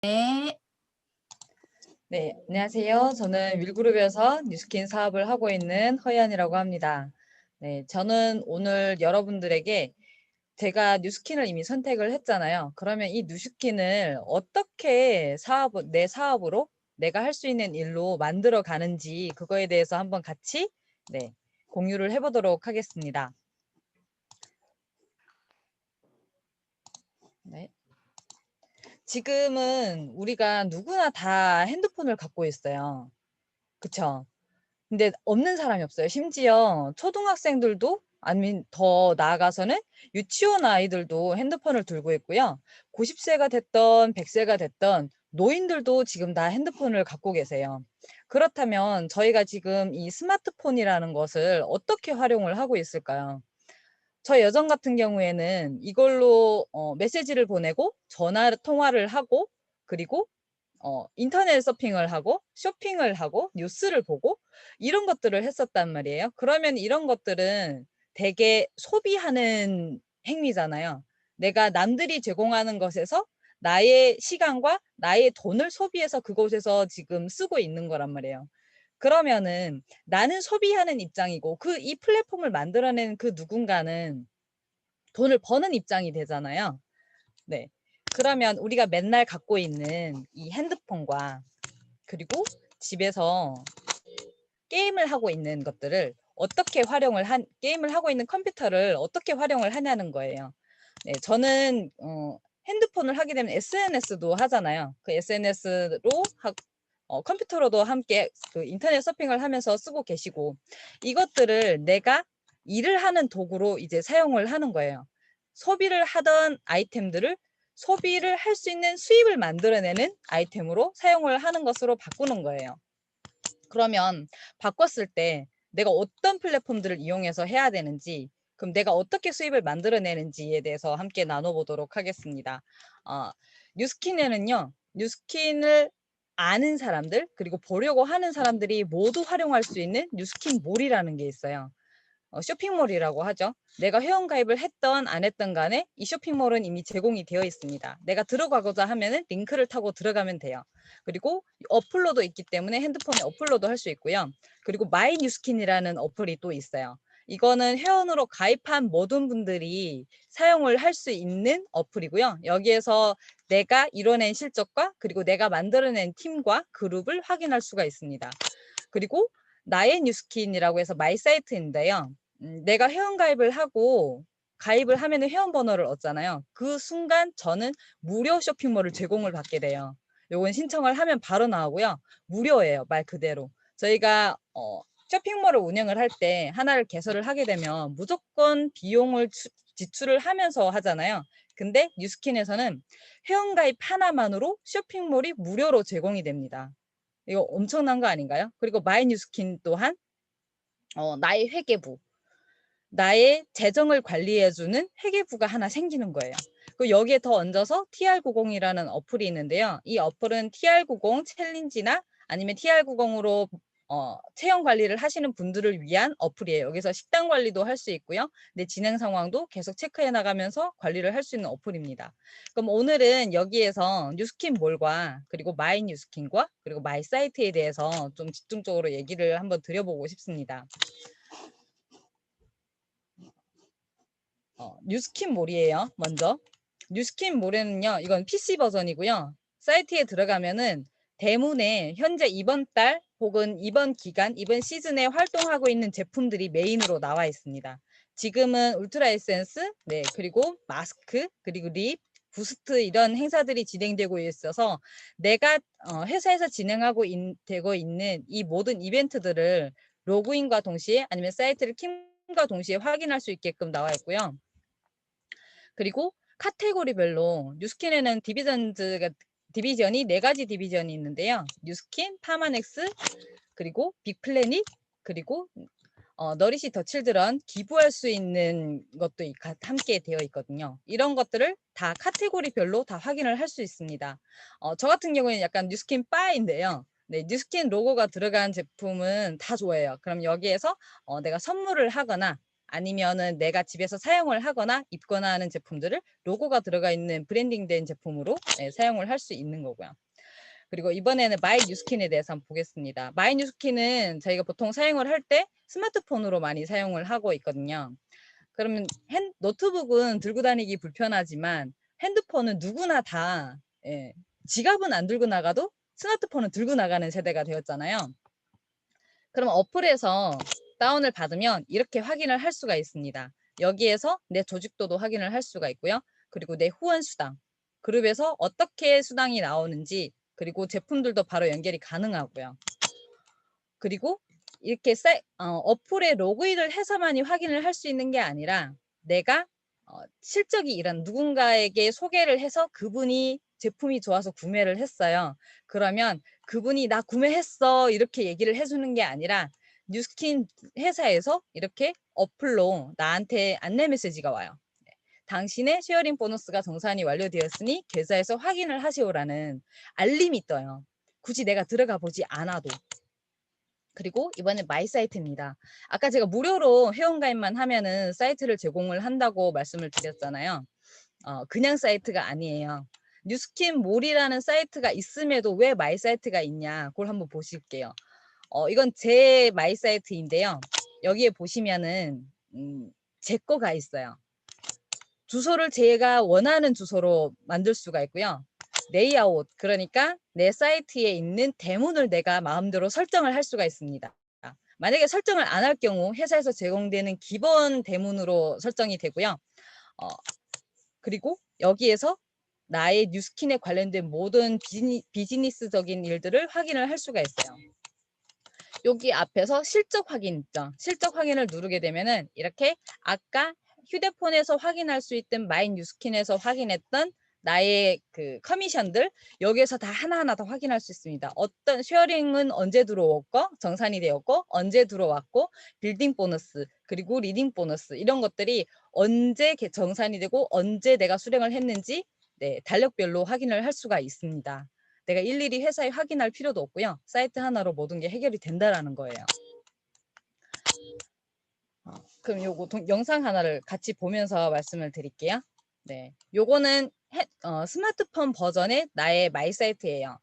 네. 네, 안녕하세요. 저는 윌그룹에서 뉴스킨 사업을 하고 있는 허연이라고 합니다. 네, 저는 오늘 여러분들에게 제가 뉴스킨을 이미 선택을 했잖아요. 그러면 이 뉴스킨을 어떻게 내 사업으로 내가 할 수 있는 일로 만들어 가는지 그거에 대해서 한번 같이 공유를 해보도록 하겠습니다. 네. 지금은 우리가 누구나 다 핸드폰을 갖고 있어요. 그쵸? 근데 없는 사람이 없어요. 심지어 초등학생들도 아니면 더 나아가서는 유치원 아이들도 핸드폰을 들고 있고요. 90세가 됐던 100세가 됐던 노인들도 지금 다 핸드폰을 갖고 계세요. 그렇다면 저희가 지금 이 스마트폰이라는 것을 어떻게 활용을 하고 있을까요? 저 여정 같은 경우에는 이걸로 메시지를 보내고 전화 통화를 하고 그리고 인터넷 서핑을 하고 쇼핑을 하고 뉴스를 보고 이런 것들을 했었단 말이에요. 그러면 이런 것들은 되게 소비하는 행위잖아요. 내가 남들이 제공하는 것에서 나의 시간과 나의 돈을 소비해서 그곳에서 지금 쓰고 있는 거란 말이에요. 그러면은 나는 소비하는 입장이고 이 플랫폼을 만들어낸 그 누군가는 돈을 버는 입장이 되잖아요. 네. 그러면 우리가 맨날 갖고 있는 이 핸드폰과 그리고 집에서 게임을 하고 있는 것들을 게임을 하고 있는 컴퓨터를 어떻게 활용을 하냐는 거예요. 네, 저는 핸드폰을 하게 되면 SNS도 하잖아요. 그 SNS로 컴퓨터로도 함께 그 인터넷 서핑을 하면서 쓰고 계시고 이것들을 내가 일을 하는 도구로 이제 사용을 하는 거예요. 소비를 하던 아이템들을 소비를 할 수 있는 수입을 만들어내는 아이템으로 사용을 하는 것으로 바꾸는 거예요. 그러면 바꿨을 때 내가 어떤 플랫폼들을 이용해서 해야 되는지, 그럼 내가 어떻게 수입을 만들어내는지에 대해서 함께 나눠보도록 하겠습니다. 뉴스킨에는요, 뉴스킨을 아는 사람들, 그리고 보려고 하는 사람들이 모두 활용할 수 있는 뉴스킨 몰이라는 게 있어요. 쇼핑몰이라고 하죠. 내가 회원가입을 했던 안 했던 간에 이 쇼핑몰은 이미 제공이 되어 있습니다. 내가 들어가고자 하면은 링크를 타고 들어가면 돼요. 그리고 어플로도 있기 때문에 핸드폰에 어플로도 할 수 있고요. 그리고 마이 뉴스킨이라는 어플이 또 있어요. 이거는 회원으로 가입한 모든 분들이 사용을 할 수 있는 어플이고요. 여기에서 내가 이뤄낸 실적과 그리고 내가 만들어낸 팀과 그룹을 확인할 수가 있습니다. 그리고 나의 뉴스킨이라고 해서 마이 사이트인데요. 내가 회원가입을 하고 가입을 하면 회원번호를 얻잖아요. 그 순간 저는 무료 쇼핑몰을 제공을 받게 돼요. 요건 신청을 하면 바로 나오고요. 무료예요. 말 그대로. 저희가 쇼핑몰을 운영을 할 때 하나를 개설을 하게 되면 무조건 비용을 지출을 하면서 하잖아요. 근데 뉴스킨에서는 회원가입 하나만으로 쇼핑몰이 무료로 제공이 됩니다. 이거 엄청난 거 아닌가요? 그리고 마이뉴스킨 또한 나의 회계부, 나의 재정을 관리해주는 회계부가 하나 생기는 거예요. 그리고 여기에 더 얹어서 TR90이라는 어플이 있는데요. 이 어플은 TR90 챌린지나 아니면 TR90으로 체형 관리를 하시는 분들을 위한 어플이에요. 여기서 식단 관리도 할 수 있고요. 내 진행 상황도 계속 체크해 나가면서 관리를 할 수 있는 어플입니다. 그럼 오늘은 여기에서 뉴스킨몰과 그리고 마이 뉴스킨과 그리고 마이 사이트에 대해서 좀 집중적으로 얘기를 한번 드려보고 싶습니다. 뉴스킨몰이에요. 먼저 뉴스킨몰에는요. 이건 PC 버전이고요. 사이트에 들어가면은 대문에 현재 이번 달 혹은 이번 기간, 이번 시즌에 활동하고 있는 제품들이 메인으로 나와 있습니다. 지금은 울트라 에센스, 네, 그리고 마스크, 그리고 립, 부스트 이런 행사들이 진행되고 있어서 내가 회사에서 되고 있는 이 모든 이벤트들을 로그인과 동시에 아니면 사이트를 킴과 동시에 확인할 수 있게끔 나와 있고요. 그리고 카테고리별로 뉴스킨에는 디비전이 4가지 디비전이 있는데요. 뉴스킨, 파마넥스, 그리고 빅플래닛, 그리고 너리시 더 칠드런 기부할 수 있는 것도 함께 되어 있거든요. 이런 것들을 다 카테고리별로 다 확인을 할 수 있습니다. 저 같은 경우에는 약간 뉴스킨 바인데요. 네, 뉴스킨 로고가 들어간 제품은 다 좋아해요. 그럼 여기에서 내가 선물을 하거나 아니면은 내가 집에서 사용을 하거나 입거나 하는 제품들을 로고가 들어가 있는 브랜딩된 제품으로 사용을 할 수 있는 거고요. 그리고 이번에는 마이 뉴스킨에 대해서 한번 보겠습니다. 마이 뉴스킨은 저희가 보통 사용을 할 때 스마트폰으로 많이 사용을 하고 있거든요. 그러면 노트북은 들고 다니기 불편하지만 핸드폰은 누구나 다 지갑은 안 들고 나가도 스마트폰은 들고 나가는 세대가 되었잖아요. 그럼 어플에서 다운을 받으면 이렇게 확인을 할 수가 있습니다. 여기에서 내 조직도도 확인을 할 수가 있고요. 그리고 내 후원 수당, 그룹에서 어떻게 수당이 나오는지, 그리고 제품들도 바로 연결이 가능하고요. 그리고 이렇게 어플에 로그인을 해서만이 확인을 할 수 있는 게 아니라 내가 실적이 이런 누군가에게 소개를 해서 그분이 제품이 좋아서 구매를 했어요. 그러면 그분이 나 구매했어 이렇게 얘기를 해주는 게 아니라 뉴스킨 회사에서 이렇게 어플로 나한테 안내 메시지가 와요. 당신의 쉐어링 보너스가 정산이 완료되었으니 계좌에서 확인을 하시오라는 알림이 떠요. 굳이 내가 들어가 보지 않아도. 그리고 이번엔 마이 사이트입니다. 아까 제가 무료로 회원가입만 하면은 사이트를 제공을 한다고 말씀을 드렸잖아요. 그냥 사이트가 아니에요. 뉴스킨 몰이라는 사이트가 있음에도 왜 마이 사이트가 있냐, 그걸 한번 보실게요. 이건 제 마이 사이트인데요. 여기에 보시면은 제 거가 있어요. 주소를 제가 원하는 주소로 만들 수가 있고요. 레이아웃, 그러니까 내 사이트에 있는 대문을 내가 마음대로 설정을 할 수가 있습니다. 만약에 설정을 안 할 경우 회사에서 제공되는 기본 대문으로 설정이 되고요. 그리고 여기에서 나의 뉴스킨에 관련된 모든 비즈니스적인 일들을 확인을 할 수가 있어요. 여기 앞에서 실적 확인 있죠. 실적 확인을 누르게 되면은 이렇게 아까 휴대폰에서 확인할 수 있던 마이 뉴스킨에서 확인했던 나의 그 커미션들 여기에서 다 하나하나 다 확인할 수 있습니다. 어떤 쉐어링은 언제 들어왔고 정산이 되었고 언제 들어왔고 빌딩 보너스 그리고 리딩 보너스 이런 것들이 언제 정산이 되고 언제 내가 수령을 했는지 달력별로 확인을 할 수가 있습니다. 내가 일일이 회사에 확인할 필요도 없고요. 사이트 하나로 모든 게 해결이 된다라는 거예요. 그럼 요거 영상 하나를 같이 보면서 말씀을 드릴게요. 네, 요거는 스마트폰 버전의 나의 마이 사이트예요.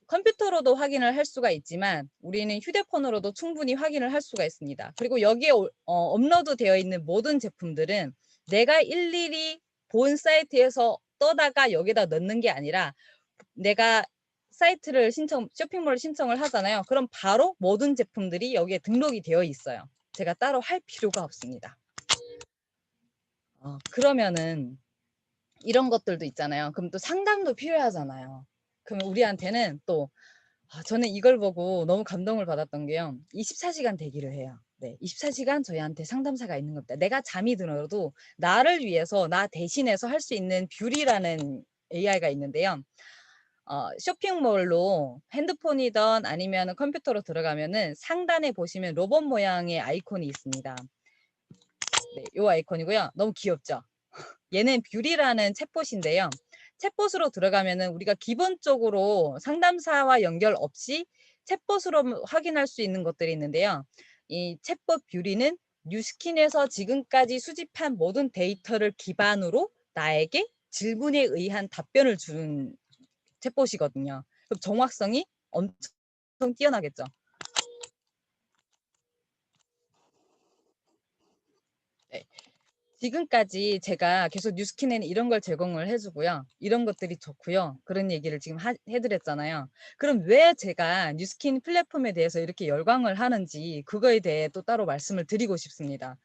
컴퓨터로도 확인을 할 수가 있지만 우리는 휴대폰으로도 충분히 확인을 할 수가 있습니다. 그리고 여기에 업로드 되어 있는 모든 제품들은 내가 일일이 본 사이트에서 떠다가 여기다 넣는 게 아니라 내가 사이트를 쇼핑몰을 신청을 하잖아요. 그럼 바로 모든 제품들이 여기에 등록이 되어 있어요. 제가 따로 할 필요가 없습니다. 그러면은 이런 것들도 있잖아요. 그럼 또 상담도 필요하잖아요. 그러면 우리한테는 또 저는 이걸 보고 너무 감동을 받았던 게요. 24시간 대기를 해요. 네, 24시간 저희한테 상담사가 있는 겁니다. 내가 잠이 들어도 나를 위해서 나 대신해서 할 수 있는 뷰리라는 AI가 있는데요. 쇼핑몰로 핸드폰이든 아니면 컴퓨터로 들어가면은 상단에 보시면 로봇 모양의 아이콘이 있습니다. 네, 이 아이콘이고요. 너무 귀엽죠? 얘는 뷰리라는 챗봇인데요. 챗봇으로 들어가면은 우리가 기본적으로 상담사와 연결 없이 챗봇으로 확인할 수 있는 것들이 있는데요. 이 챗봇 뷰리는 뉴스킨에서 지금까지 수집한 모든 데이터를 기반으로 나에게 질문에 의한 답변을 주는 챗봇이거든요. 그럼 정확성이 엄청 뛰어나겠죠. 네. 지금까지 제가 계속 뉴스킨에는 이런 걸 제공을 해주고요. 이런 것들이 좋고요. 그런 얘기를 지금 해드렸잖아요. 그럼 왜 제가 뉴스킨 플랫폼에 대해서 이렇게 열광을 하는지 그거에 대해 또 따로 말씀을 드리고 싶습니다.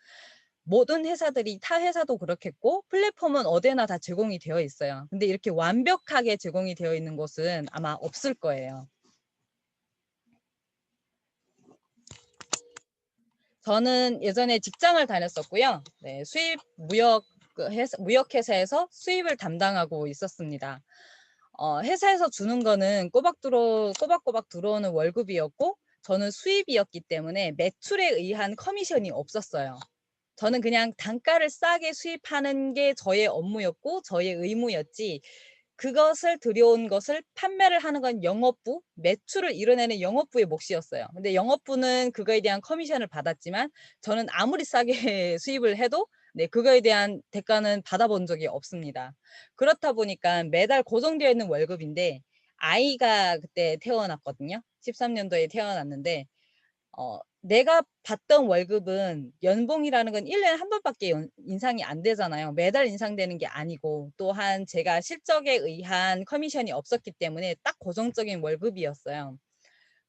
모든 회사들이 타 회사도 그렇겠고 플랫폼은 어디나 다 제공이 되어 있어요. 근데 이렇게 완벽하게 제공이 되어 있는 곳은 아마 없을 거예요. 저는 예전에 직장을 다녔었고요. 네, 수입 무역회사에서 수입을 담당하고 있었습니다. 회사에서 주는 거는 꼬박꼬박 들어오는 월급이었고 저는 수입이었기 때문에 매출에 의한 커미션이 없었어요. 저는 그냥 단가를 싸게 수입하는 게 저의 업무였고 저의 의무였지 그것을 들여온 것을 판매를 하는 건 영업부, 매출을 이뤄내는 영업부의 몫이었어요. 근데 영업부는 그거에 대한 커미션을 받았지만 저는 아무리 싸게 수입을 해도 네, 그거에 대한 대가는 받아본 적이 없습니다. 그렇다 보니까 매달 고정되어 있는 월급인데 아이가 그때 태어났거든요. 13년도에 태어났는데 내가 받던 월급은 연봉이라는 건 1년에 한 번밖에 인상이 안 되잖아요. 매달 인상되는 게 아니고 또한 제가 실적에 의한 커미션이 없었기 때문에 딱 고정적인 월급이었어요.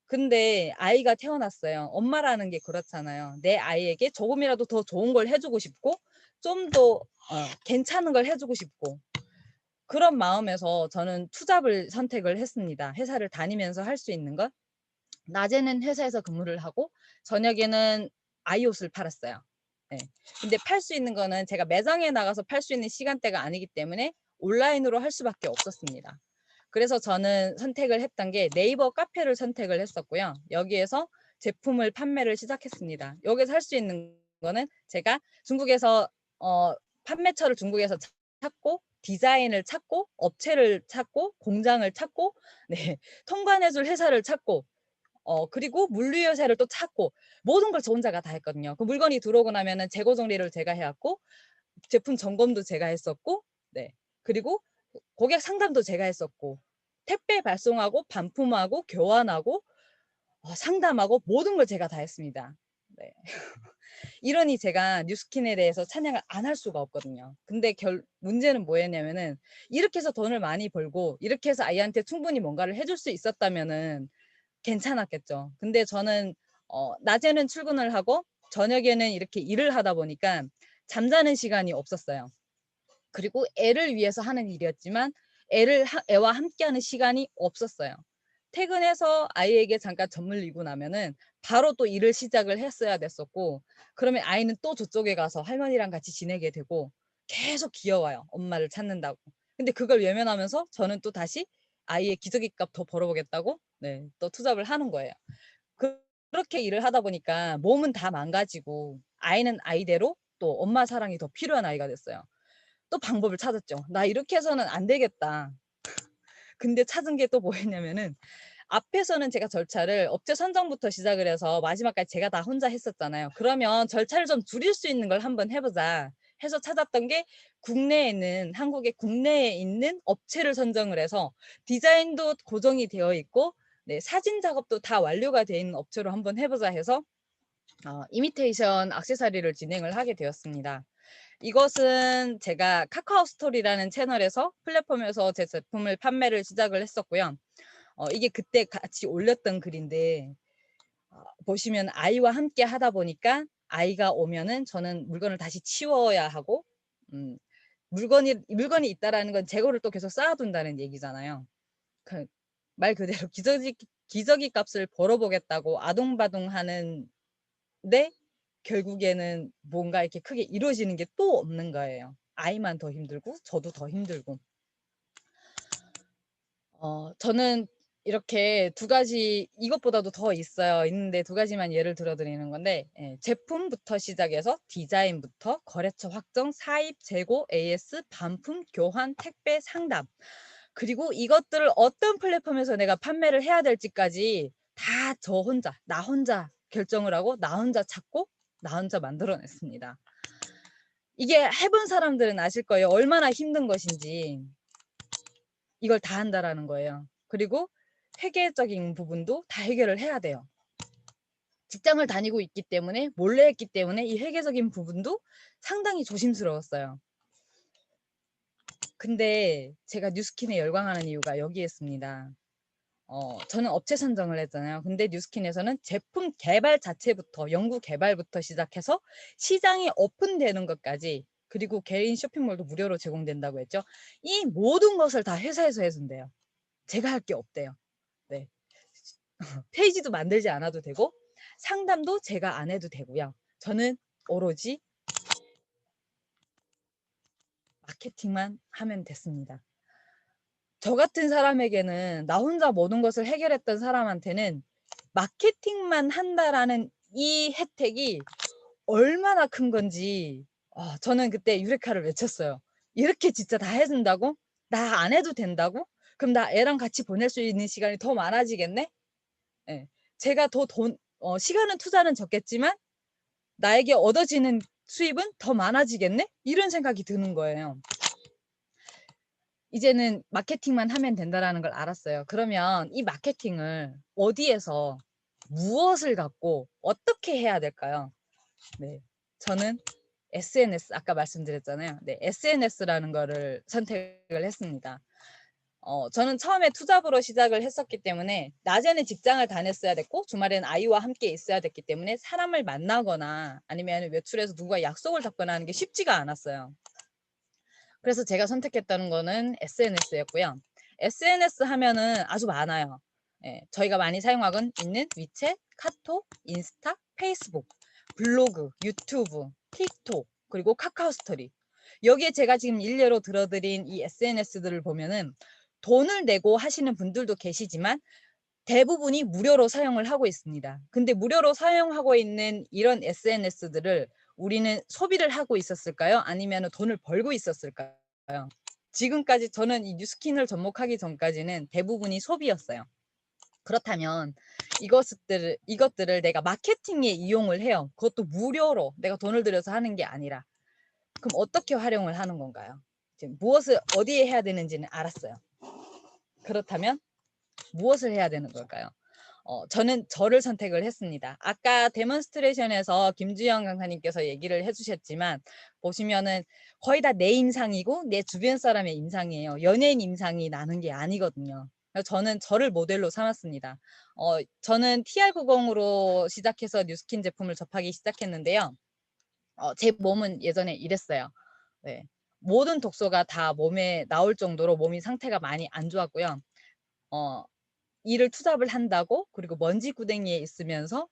근데 아이가 태어났어요. 엄마라는 게 그렇잖아요. 내 아이에게 조금이라도 더 좋은 걸 해주고 싶고 좀 더 괜찮은 걸 해주고 싶고 그런 마음에서 저는 투잡을 선택을 했습니다. 회사를 다니면서 할 수 있는 것. 낮에는 회사에서 근무를 하고 저녁에는 아이 옷을 팔았어요. 네. 근데 팔 수 있는 거는 제가 매장에 나가서 팔 수 있는 시간대가 아니기 때문에 온라인으로 할 수밖에 없었습니다. 그래서 저는 선택을 했던 게 네이버 카페를 선택을 했었고요. 여기에서 제품을 판매를 시작했습니다. 여기서 할 수 있는 거는 제가 중국에서 판매처를 중국에서 찾고 디자인을 찾고 업체를 찾고 공장을 찾고 네, 통관해줄 회사를 찾고 그리고 물류회사를 또 찾고 모든 걸 저 혼자가 다 했거든요. 그 물건이 들어오고 나면은 재고 정리를 제가 해왔고 제품 점검도 제가 했었고 네. 그리고 고객 상담도 제가 했었고 택배 발송하고 반품하고 교환하고 상담하고 모든 걸 제가 다 했습니다. 네. 이러니 제가 뉴스킨에 대해서 찬양을 안 할 수가 없거든요. 근데 문제는 뭐였냐면은 이렇게 해서 돈을 많이 벌고 이렇게 해서 아이한테 충분히 뭔가를 해줄 수 있었다면은 괜찮았겠죠. 근데 저는 낮에는 출근을 하고 저녁에는 이렇게 일을 하다 보니까 잠자는 시간이 없었어요. 그리고 애를 위해서 하는 일이었지만 애와 함께하는 시간이 없었어요. 퇴근해서 아이에게 잠깐 젖물리고 나면은 바로 또 일을 시작을 했어야 됐었고 그러면 아이는 또 저쪽에 가서 할머니랑 같이 지내게 되고 계속 귀여워요. 엄마를 찾는다고. 근데 그걸 외면하면서 저는 또 다시 아이의 기저귀 값 더 벌어보겠다고 네, 또 투잡을 하는 거예요. 그렇게 일을 하다 보니까 몸은 다 망가지고 아이는 아이대로 또 엄마 사랑이 더 필요한 아이가 됐어요. 또 방법을 찾았죠. 나 이렇게 해서는 안 되겠다. 근데 찾은 게 또 뭐였냐면은 앞에서는 제가 절차를 업체 선정부터 시작을 해서 마지막까지 제가 다 혼자 했었잖아요. 그러면 절차를 좀 줄일 수 있는 걸 한번 해보자 해서 찾았던 게 국내에 있는 업체를 선정을 해서 디자인도 고정이 되어 있고 네, 사진 작업도 다 완료가 되어 있는 업체로 한번 해보자 해서 이미테이션 액세서리를 진행을 하게 되었습니다. 이것은 제가 카카오 스토리라는 채널에서 플랫폼에서 제 제품을 판매를 시작을 했었고요. 이게 그때 같이 올렸던 글인데 보시면 아이와 함께 하다 보니까 아이가 오면은 저는 물건을 다시 치워야 하고 물건이 있다라는 건 재고를 또 계속 쌓아둔다는 얘기잖아요. 말 그대로 기저귀 값을 벌어보겠다고 아동바동하는데 결국에는 뭔가 이렇게 크게 이루어지는 게 또 없는 거예요. 아이만 더 힘들고 저도 더 힘들고. 저는 이렇게 두 가지 이것보다도 더 있는데 두 가지만 예를 들어 드리는 건데 제품부터 시작해서 디자인부터 거래처 확정, 사입, 재고, AS, 반품, 교환, 택배, 상담 그리고 이것들을 어떤 플랫폼에서 내가 판매를 해야 될지까지 다 나 혼자 결정을 하고 나 혼자 찾고 나 혼자 만들어냈습니다. 이게 해본 사람들은 아실 거예요. 얼마나 힘든 것인지. 이걸 다 한다라는 거예요. 그리고 회계적인 부분도 다 해결을 해야 돼요. 직장을 다니고 있기 때문에 몰래 했기 때문에 이 회계적인 부분도 상당히 조심스러웠어요. 근데 제가 뉴스킨에 열광하는 이유가 여기에 있습니다. 저는 업체 선정을 했잖아요. 근데 뉴스킨에서는 제품 개발 자체부터 연구 개발부터 시작해서 시장이 오픈되는 것까지 그리고 개인 쇼핑몰도 무료로 제공된다고 했죠. 이 모든 것을 다 회사에서 해준대요. 제가 할 게 없대요. 네. 페이지도 만들지 않아도 되고 상담도 제가 안 해도 되고요. 저는 오로지 마케팅만 하면 됐습니다. 저 같은 사람에게는 나 혼자 모든 것을 해결했던 사람한테는 마케팅만 한다라는 이 혜택이 얼마나 큰 건지 저는 그때 유레카를 외쳤어요. 이렇게 진짜 다 해준다고? 나 안 해도 된다고? 그럼 나 애랑 같이 보낼 수 있는 시간이 더 많아지겠네? 예. 제가 더 시간은 투자는 적겠지만 나에게 얻어지는 수입은 더 많아지겠네? 이런 생각이 드는 거예요. 이제는 마케팅만 하면 된다라는 걸 알았어요. 그러면 이 마케팅을 어디에서 무엇을 갖고 어떻게 해야 될까요? 네. 저는 SNS 아까 말씀드렸잖아요. 네. SNS라는 거를 선택을 했습니다. 저는 처음에 투잡으로 시작을 했었기 때문에 낮에는 직장을 다녔어야 됐고 주말에는 아이와 함께 있어야 됐기 때문에 사람을 만나거나 아니면 외출해서 누구와 약속을 잡거나 하는 게 쉽지가 않았어요. 그래서 제가 선택했다는 거는 SNS였고요. SNS 하면은 아주 많아요. 예, 저희가 많이 사용하고 있는 위챗, 카톡, 인스타, 페이스북, 블로그, 유튜브, 틱톡, 그리고 카카오 스토리. 여기에 제가 지금 일례로 들어드린 이 SNS들을 보면은 돈을 내고 하시는 분들도 계시지만 대부분이 무료로 사용을 하고 있습니다. 근데 무료로 사용하고 있는 이런 SNS들을 우리는 소비를 하고 있었을까요? 아니면 돈을 벌고 있었을까요? 지금까지 저는 이 뉴스킨을 접목하기 전까지는 대부분이 소비였어요. 그렇다면 이것들을 내가 마케팅에 이용을 해요. 그것도 무료로 내가 돈을 들여서 하는 게 아니라. 그럼 어떻게 활용을 하는 건가요? 지금 무엇을 어디에 해야 되는지는 알았어요. 그렇다면 무엇을 해야 되는 걸까요? 저는 저를 선택을 했습니다. 아까 데몬스트레이션에서 김주영 강사님께서 얘기를 해주셨지만 보시면은 거의 다 내 임상이고 내 주변 사람의 임상이에요. 연예인 임상이 나는 게 아니거든요. 그래서 저는 저를 모델로 삼았습니다. 저는 TR90으로 시작해서 뉴스킨 제품을 접하기 시작했는데요. 제 몸은 예전에 이랬어요. 네. 모든 독소가 다 몸에 나올 정도로 몸이 상태가 많이 안 좋았고요. 이를 투잡을 한다고 그리고 먼지 구덩이에 있으면서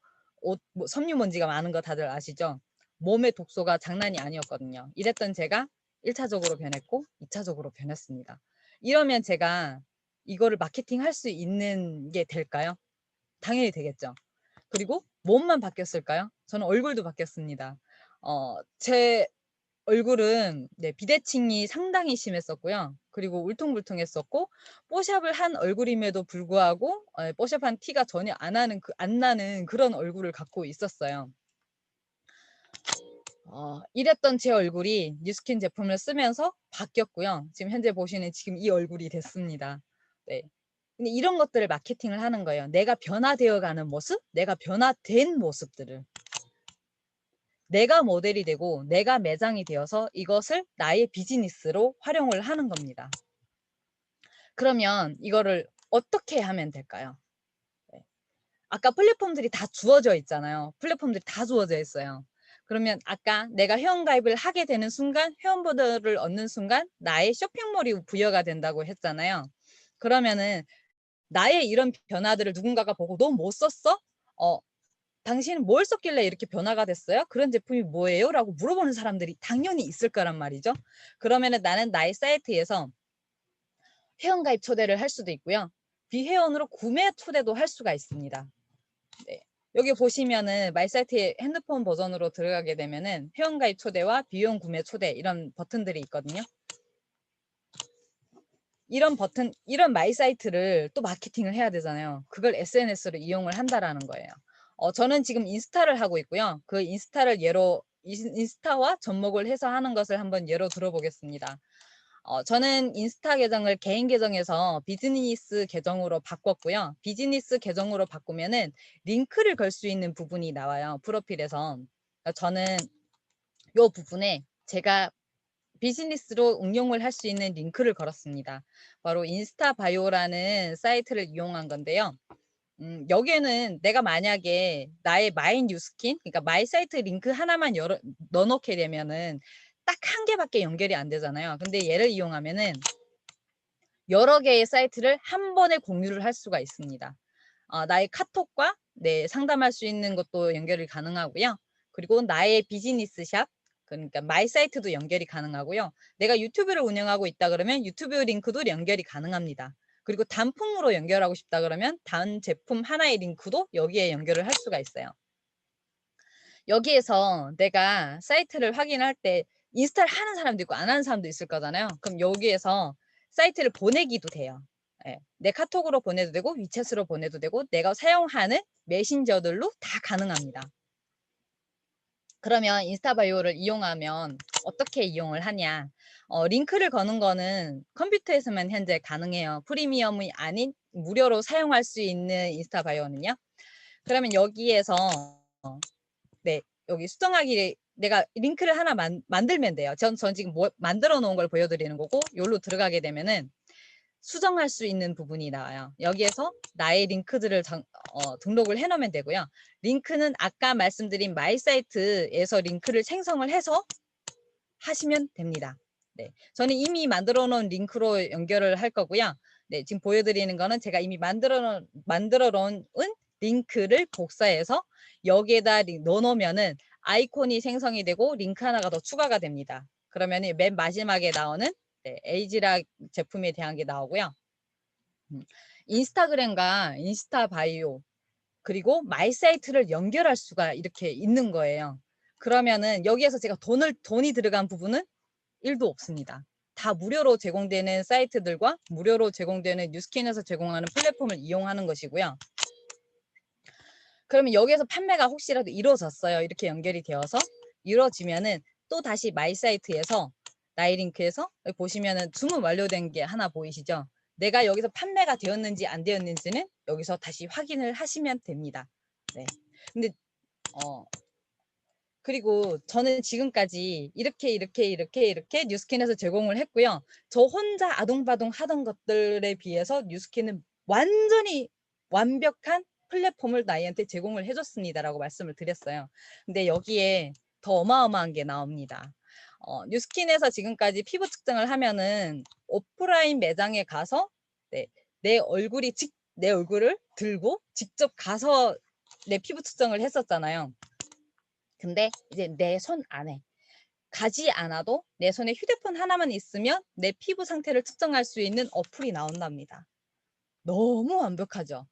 섬유 먼지가 많은 거 다들 아시죠? 몸의 독소가 장난이 아니었거든요. 이랬던 제가 1차적으로 변했고 2차적으로 변했습니다. 이러면 제가 이거를 마케팅할 수 있는 게 될까요? 당연히 되겠죠. 그리고 몸만 바뀌었을까요? 저는 얼굴도 바뀌었습니다. 제 얼굴은 네, 비대칭이 상당히 심했었고요. 그리고 울퉁불퉁했었고 뽀샵을 한 얼굴임에도 불구하고 뽀샵한 티가 전혀 안 나는 그런 얼굴을 갖고 있었어요. 이랬던 제 얼굴이 뉴스킨 제품을 쓰면서 바뀌었고요. 지금 현재 보시는 지금 이 얼굴이 됐습니다. 네. 근데 이런 것들을 마케팅을 하는 거예요. 내가 변화되어 가는 모습, 내가 변화된 모습들을. 내가 모델이 되고 내가 매장이 되어서 이것을 나의 비즈니스로 활용을 하는 겁니다. 그러면 이거를 어떻게 하면 될까요? 네. 아까 플랫폼들이 다 주어져 있잖아요. 플랫폼들이 다 주어져 있어요. 그러면 아까 내가 회원가입을 하게 되는 순간 회원번호를 얻는 순간 나의 쇼핑몰이 부여가 된다고 했잖아요. 그러면은 나의 이런 변화들을 누군가가 보고 너 뭐 썼어? 당신은 뭘 썼길래 이렇게 변화가 됐어요? 그런 제품이 뭐예요? 라고 물어보는 사람들이 당연히 있을 거란 말이죠. 그러면은 나는 나의 사이트에서 회원가입 초대를 할 수도 있고요. 비회원으로 구매 초대도 할 수가 있습니다. 네. 여기 보시면은 마이 사이트의 핸드폰 버전으로 들어가게 되면은 회원가입 초대와 비회원 구매 초대 이런 버튼들이 있거든요. 이런 마이 사이트를 또 마케팅을 해야 되잖아요. 그걸 SNS로 이용을 한다라는 거예요. 저는 지금 인스타를 하고 있고요. 그 인스타를 인스타와 접목을 해서 하는 것을 한번 예로 들어보겠습니다. 저는 인스타 계정을 개인 계정에서 비즈니스 계정으로 바꿨고요. 비즈니스 계정으로 바꾸면은 링크를 걸 수 있는 부분이 나와요. 프로필에서. 저는 이 부분에 제가 비즈니스로 응용을 할 수 있는 링크를 걸었습니다. 바로 인스타 바이오라는 사이트를 이용한 건데요. 여기에는 내가 만약에 나의 마이 뉴스킨, 그러니까 마이 사이트 링크 하나만 넣어놓게 되면은 딱 한 개밖에 연결이 안 되잖아요. 근데 얘를 이용하면은 여러 개의 사이트를 한 번에 공유를 할 수가 있습니다. 나의 카톡과 상담할 수 있는 것도 연결이 가능하고요. 그리고 나의 비즈니스 샵, 그러니까 마이 사이트도 연결이 가능하고요. 내가 유튜브를 운영하고 있다 그러면 유튜브 링크도 연결이 가능합니다. 그리고 단품으로 연결하고 싶다 그러면 단 제품 하나의 링크도 여기에 연결을 할 수가 있어요. 여기에서 내가 사이트를 확인할 때 인스타를 하는 사람도 있고 안 하는 사람도 있을 거잖아요. 그럼 여기에서 사이트를 보내기도 돼요. 예, 내 카톡으로 보내도 되고 위챗으로 보내도 되고 내가 사용하는 메신저들로 다 가능합니다. 그러면 인스타바이오를 이용하면 어떻게 이용을 하냐? 링크를 거는 거는 컴퓨터에서만 현재 가능해요. 프리미엄이 아닌 무료로 사용할 수 있는 인스타바이오는요. 그러면 여기에서 네, 여기 수정하기 내가 링크를 하나 만들면 돼요. 전 지금 만들어 놓은 걸 보여드리는 거고 여기로 들어가게 되면은 수정할 수 있는 부분이 나와요. 여기에서 나의 링크들을 등록을 해놓으면 되고요. 링크는 아까 말씀드린 마이 사이트에서 링크를 생성을 해서 하시면 됩니다. 네, 저는 이미 만들어 놓은 링크로 연결을 할 거고요. 네, 지금 보여드리는 거는 제가 이미 만들어 놓은 링크를 복사해서 여기에다 넣어 놓으면은 아이콘이 생성이 되고 링크 하나가 더 추가가 됩니다. 그러면 맨 마지막에 나오는 네, 에이지락 제품에 대한 게 나오고요. 인스타그램과 인스타바이오 그리고 마이 사이트를 연결할 수가 이렇게 있는 거예요. 그러면은 여기에서 제가 돈이 들어간 부분은 1도 없습니다. 다 무료로 제공되는 사이트들과 무료로 제공되는 뉴스킨에서 제공하는 플랫폼을 이용하는 것이고요. 그러면 여기에서 판매가 혹시라도 이루어졌어요. 이렇게 연결이 되어서 이루어지면은 또 다시 마이 사이트에서 나이링크에서 보시면은 주문 완료된 게 하나 보이시죠? 내가 여기서 판매가 되었는지 안 되었는지는 여기서 다시 확인을 하시면 됩니다. 네. 근데 그리고 저는 지금까지 이렇게 뉴스킨에서 제공을 했고요. 저 혼자 아동바동 하던 것들에 비해서 뉴스킨은 완전히 완벽한 플랫폼을 나이한테 제공을 해줬습니다라고 말씀을 드렸어요. 근데 여기에 더 어마어마한 게 나옵니다. 뉴스킨에서 지금까지 피부 측정을 하면은 오프라인 매장에 가서 네, 내 얼굴을 들고 직접 가서 내 피부 측정을 했었잖아요. 근데 이제 내 손 안에 가지 않아도 내 손에 휴대폰 하나만 있으면 내 피부 상태를 측정할 수 있는 어플이 나온답니다. 너무 완벽하죠?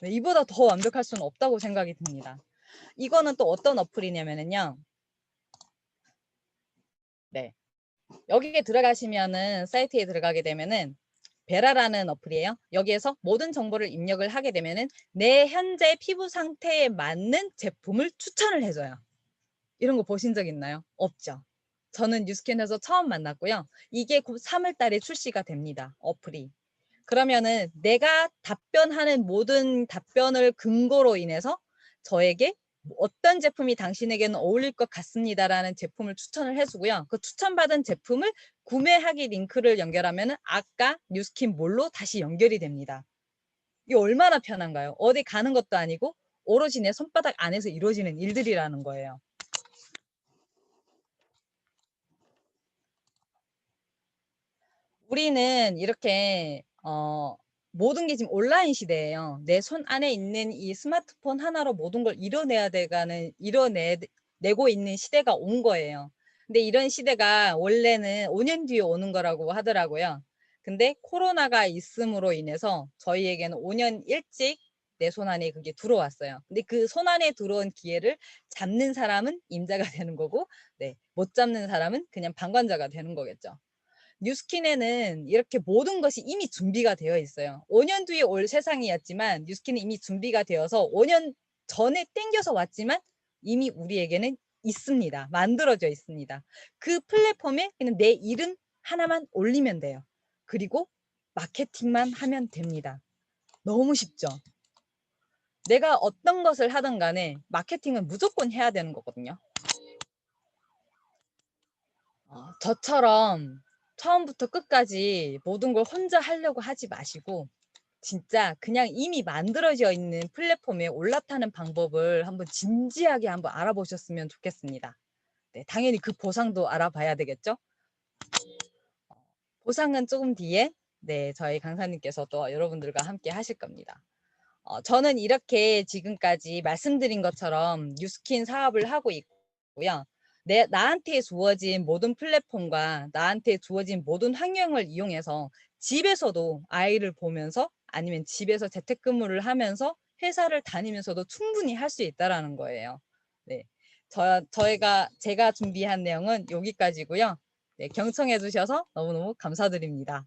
네, 이보다 더 완벽할 수는 없다고 생각이 듭니다. 이거는 또 어떤 어플이냐면요. 네. 여기에 들어가시면은 사이트에 들어가게 되면은 베라라는 어플이에요. 여기에서 모든 정보를 입력을 하게 되면은 내 현재 피부 상태에 맞는 제품을 추천을 해줘요. 이런 거 보신 적 있나요? 없죠. 저는 뉴스캔에서 처음 만났고요. 이게 곧 3월 달에 출시가 됩니다. 어플이. 그러면은 내가 답변하는 모든 답변을 근거로 인해서 저에게 어떤 제품이 당신에게는 어울릴 것 같습니다라는 제품을 추천을 해주고요. 그 추천받은 제품을 구매하기 링크를 연결하면은 아까 뉴스킨 몰로 다시 연결이 됩니다. 이게 얼마나 편한가요? 어디 가는 것도 아니고 오로지 내 손바닥 안에서 이루어지는 일들이라는 거예요. 우리는 이렇게 모든 게 지금 온라인 시대예요. 내 손 안에 있는 이 스마트폰 하나로 모든 걸 이뤄내고 있는 시대가 온 거예요. 근데 이런 시대가 원래는 5년 뒤에 오는 거라고 하더라고요. 근데 코로나가 있음으로 인해서 저희에게는 5년 일찍 내 손 안에 그게 들어왔어요. 근데 그 손 안에 들어온 기회를 잡는 사람은 임자가 되는 거고, 네, 못 잡는 사람은 그냥 방관자가 되는 거겠죠. 뉴스킨에는 이렇게 모든 것이 이미 준비가 되어 있어요. 5년 뒤에 올 세상이었지만 뉴스킨은 이미 준비가 되어서 5년 전에 땡겨서 왔지만 이미 우리에게는 있습니다. 만들어져 있습니다. 그 플랫폼에 그냥 내 이름 하나만 올리면 돼요. 그리고 마케팅만 하면 됩니다. 너무 쉽죠? 내가 어떤 것을 하든 간에 마케팅은 무조건 해야 되는 거거든요. 저처럼 처음부터 끝까지 모든 걸 혼자 하려고 하지 마시고 진짜 그냥 이미 만들어져 있는 플랫폼에 올라타는 방법을 한번 진지하게 한번 알아보셨으면 좋겠습니다. 네, 당연히 그 보상도 알아봐야 되겠죠? 보상은 조금 뒤에 네, 저희 강사님께서 또 여러분들과 함께 하실 겁니다. 저는 이렇게 지금까지 말씀드린 것처럼 뉴스킨 사업을 하고 있고요. 나한테 주어진 모든 플랫폼과 나한테 주어진 모든 환경을 이용해서 집에서도 아이를 보면서 아니면 집에서 재택근무를 하면서 회사를 다니면서도 충분히 할 수 있다라는 거예요. 네. 제가 준비한 내용은 여기까지고요. 네, 경청해 주셔서 너무너무 감사드립니다.